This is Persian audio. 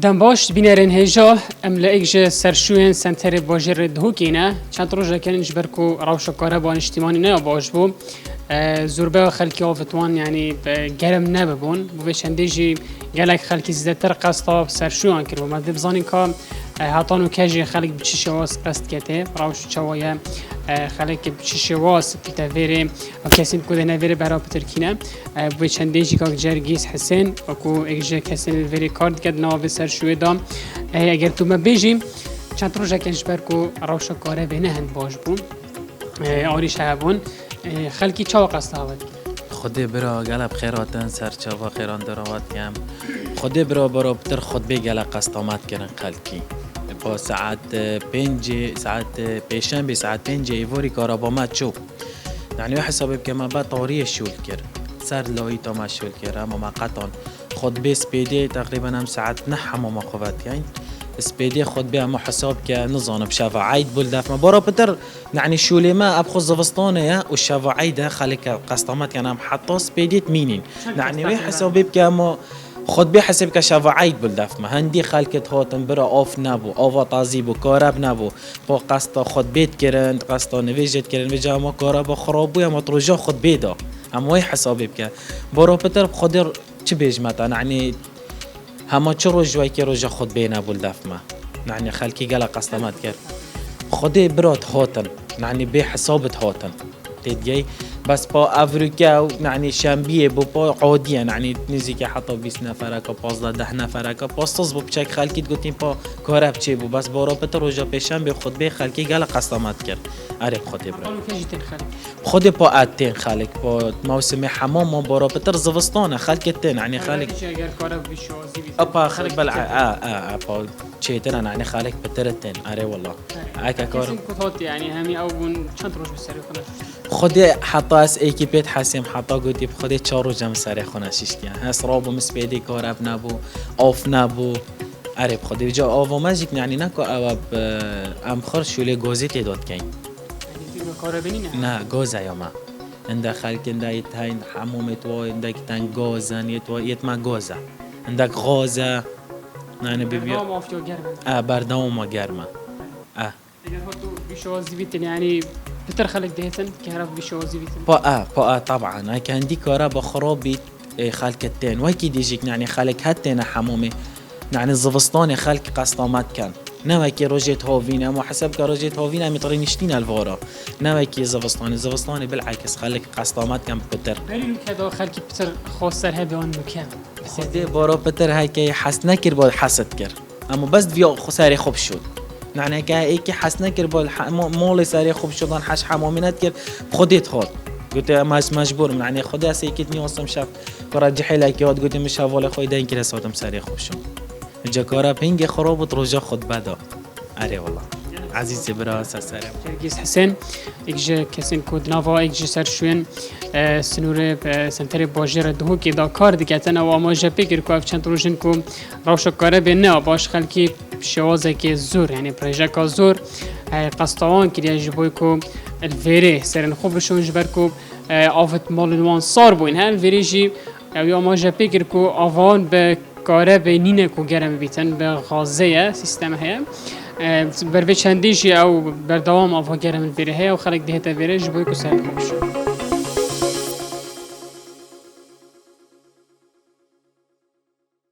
دم باش بینرین هجا ام لایک سرشوین سنتر باجر دهوکینه چند روزه کنن جبرکو روش کاره با اجتماعی نه باش بو زوربه خلکی آفتوان یعنی گرم نببون بو چندیجی گلک خلکی زیادتر قصد سرشویان کرد و مدد بزنین که هاتانو کجی خلک بچی شواس قصد کته روش چوایه خلک بچی شواس پیتویره و کسی کده نویره برای پترکینه بو چندیجی که جرگیس حسین و کو اگه کسی ویری کارد کد ناو سرشوی دام اگر تو ما بیجیم چند روزه کنش برکو روش کاره به نهند باش بون آریش هبون خلکی چاو قصد هاود خودی برا گلب خیراتن سر چاوا خیران دراوات کم خودی برا بتر خود بی گلب قصد آمد کردن خلکی با ساعت پیشن به ساعت 5 ایواری کارا با ما چوب یعنی حسابی که ما با طوری شول کرد سر لایی تا ما شول کرد اما ما قطعا خود بی سپیدی تقریبا هم ساعت 9 ما خوات یعنی سپیدی خود بیا ما حساب که نظام شفا عید بولداف ما برا بتر يعني شولي ما ابخذ زفسطانه والشفا عيده خليك قسطمات كان هم حطوا سبيديت مينين يعني وي حسابي بكا خود بحسب كشفا عيد بولداف ما هندي خلكت هاتن برا اوف نبو اوفا تازيبو كارب نبو با قسطا خود بيت كرند قسطا نويجت كرند وجا ما كارب خرابو يا ما تروجا خود بيدا هم وي حسابي بكا برا بتر بخدر چه بيجمتا يعني هما چرو جوي كي روجا خود بينا بولداف ما يعني خلكي قال قسطمات كر خودي برات هاتن يعني بحسابت هاتن تدقي بس با افريقيا يعني شامبيه با عاديه يعني نزيكي حتى 20 نفر کا 15 نفر کا پاستز بو بچک خلکی گفتیم با کارب چی بو بس بارا پتر روزا پیشم به خود به خلکی گل قسمت کرد اره خودی برا خودی با اتن خلک با موسم حمام ما بارا پتر زوستانه خلکتن يعني خلک اگر کارب بشوازی ابا خلک بل با چیتن يعني خلک پترتن اره والله اكا كار كنت يعني همي او بون چند روز بسری خونه خودی حتی از اکیپیت حسیم حتی گویی خودی 4 روز جمع سری خونه شیش کن هست رابو مسپیدی کارب نبو آف نبو عرب خودی جا آوا ماجیک یعنی نکو آب امخار شوله گازی تداد کن نه گاز ایاما عند خالق عند يتهين حموم يتوا عندك تان غازن يتوا يتما غازا عندك غازة يعني بيبيع بردام ما گرمه اگر هاتو بشوازی بیتن یعنی بتر خلق دهتن كهرب بشوازي بيتن با طبعا كان دي كهرباء خرابي خلقتين وكي ديجيك يعني خلق هاتنا حمومي يعني الزفستاني خلق قسطامات كان نوكي روجيت هوفينا مو حسب كروجيت هوفينا مترينشتين الفورا نوكي زفستاني بالعكس خلق قسطامات كان بتر دليل كذا خلق بتر خاصر هبه وان مكان خدي بارا بتر هيك حسنا كر با حسد كر اما بس فيا خساري خوب شد يعني كي حسنا كر با مول ساري خوب شدن حش حمامينات كر خديت خود قلت مجبور يعني خدي اسيكتني وصم شاف كرجح لك ياد قلت مش حواله خوي دين كده صوتم ساري خوب شد جاكارا بينج خراب رجا خود بدا اري والله عزيزي براس السلام جرجيس حسين اجا كسين كود نافا اجا سرشوين سنور سنتر باجر دهو كي دا كار دكتن او ما جا بيكر كو اف چند روشن كو روش كاره بنا باش خلكي شوازه كي زور يعني بروجيكا زور قسطوان كي جبوي كو الفيري سرن خوب شون جبركو افت مالوان صار بوين ها الفيريجي او ما جا بيكر كو افان به کاره بینینه کو گرم بیتن به غازه سیستم هیا بر وی چندیشی او بر دوام آفا گرم الویره هیا و خلق دهتا ویره جبوی کو سر خوبش